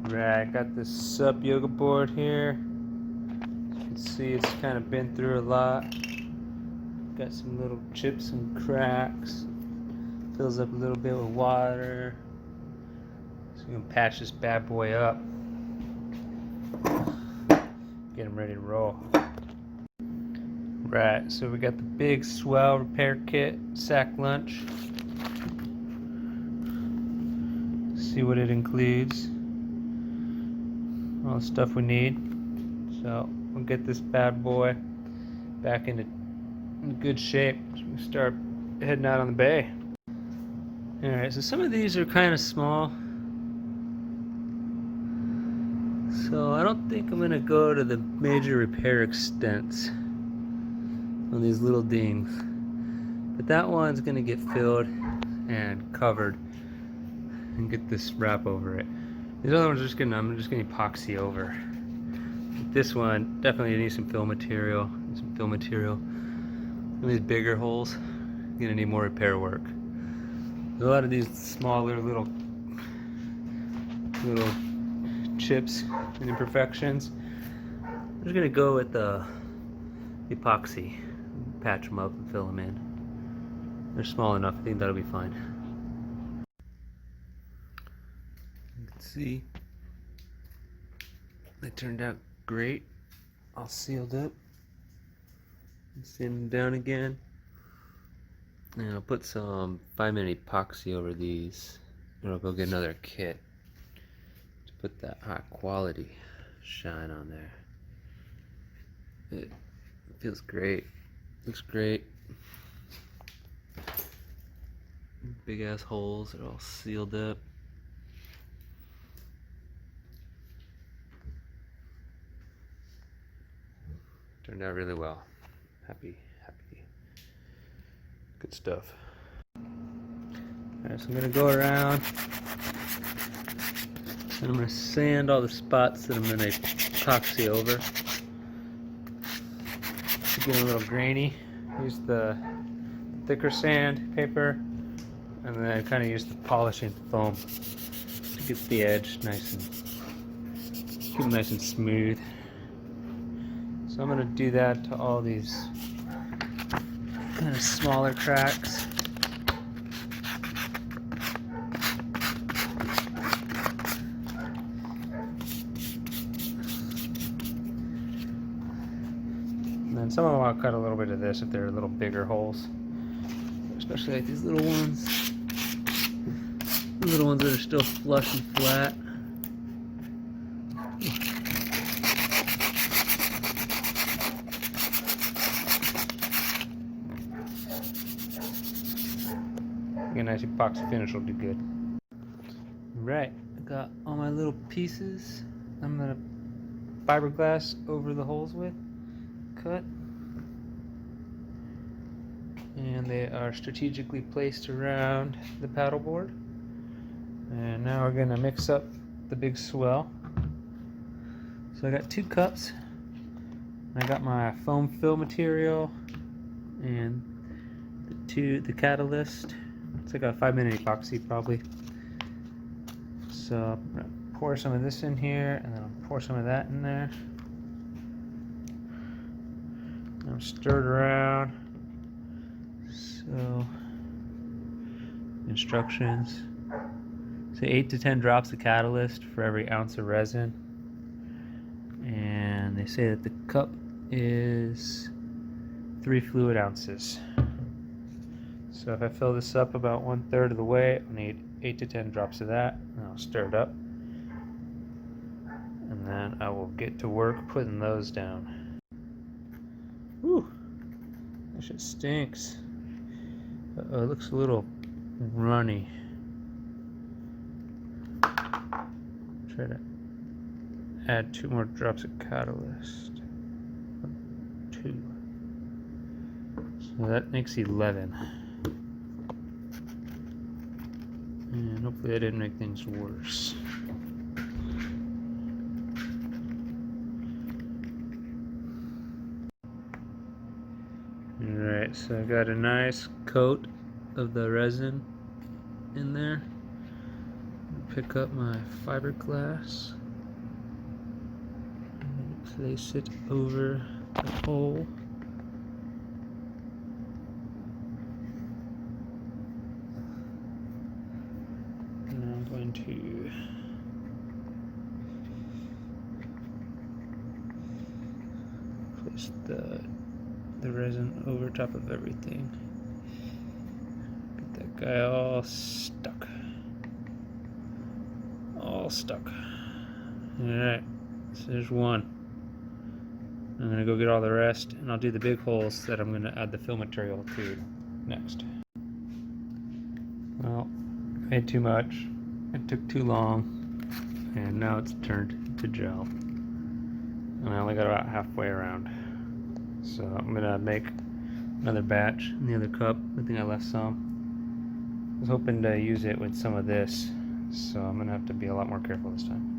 Right, got this Sup yoga board here. As you can see, it's kind of been through a lot. Got some little chips and cracks. Fills up a little bit with water. So we can patch this bad boy up. Get him ready to roll. Right, so we got the Big Swell repair kit, sack lunch. See what it includes. All the stuff we need. So we'll get this bad boy back into good shape. So we can start heading out on the bay. Alright, so some of these are kind of small. So I don't think I'm gonna go to the major repair extents on these little dings. But that one's gonna get filled and covered and get this wrap over it. These other ones are I'm just gonna epoxy over. This one definitely needs some fill material. Some of these bigger holes, gonna need more repair work. A lot of these smaller little chips and imperfections, I'm just gonna go with the epoxy, patch them up and fill them in. They're small enough, I think that'll be fine. You can see they turned out great, all sealed up. Sand them down again, and I'll put some 5-minute epoxy over these, and I'll go get another kit to put that high quality shine on there. It feels great, looks great. Big ass holes, they're all sealed up. Turned out really well. Happy. Good stuff. Alright, so I'm gonna go around and I'm gonna sand all the spots that I'm gonna epoxy over. It's getting a little grainy. Use the thicker sandpaper, and then I kind of use the polishing foam to get the edge nice and smooth. So I'm gonna do that to all these kind of smaller cracks. And then some of them I'll cut a little bit of this if they're little bigger holes. Especially like these little ones. The little ones that are still flush and flat. A nice epoxy finish will do good. Right, I got all my little pieces. I'm gonna fiberglass over the holes with, cut, and they are strategically placed around the paddleboard. And now we're gonna mix up the Big Swell. So I got 2 cups. I got my foam fill material and the catalyst. It's like a 5-minute epoxy probably. So I'm gonna pour some of this in here, and then I'll pour some of that in there. I'm stir it around. So instructions say 8 to 10 drops of catalyst for every ounce of resin, and they say that the cup is 3 fluid ounces. So if I fill this up about 1/3 of the way, I'll need 8 to 10 drops of that, and I'll stir it up. And then I will get to work putting those down. Whew, that shit stinks. Uh-oh, it looks a little runny. Try to add 2 more drops of catalyst. 2. So that makes 11. And hopefully I didn't make things worse. Alright, so I got a nice coat of the resin in there. pick up my fiberglass and place it over the hole. And I'm going to place the resin over top of everything. Get that guy all stuck. All stuck. Alright, so there's one. I'm gonna go get all the rest, and I'll do the big holes that I'm gonna add the fill material to next. Well, I made too much. It took too long, and now it's turned to gel. And I only got about halfway around. So I'm gonna make another batch in the other cup. I think I left some. I was hoping to use it with some of this, so I'm gonna have to be a lot more careful this time.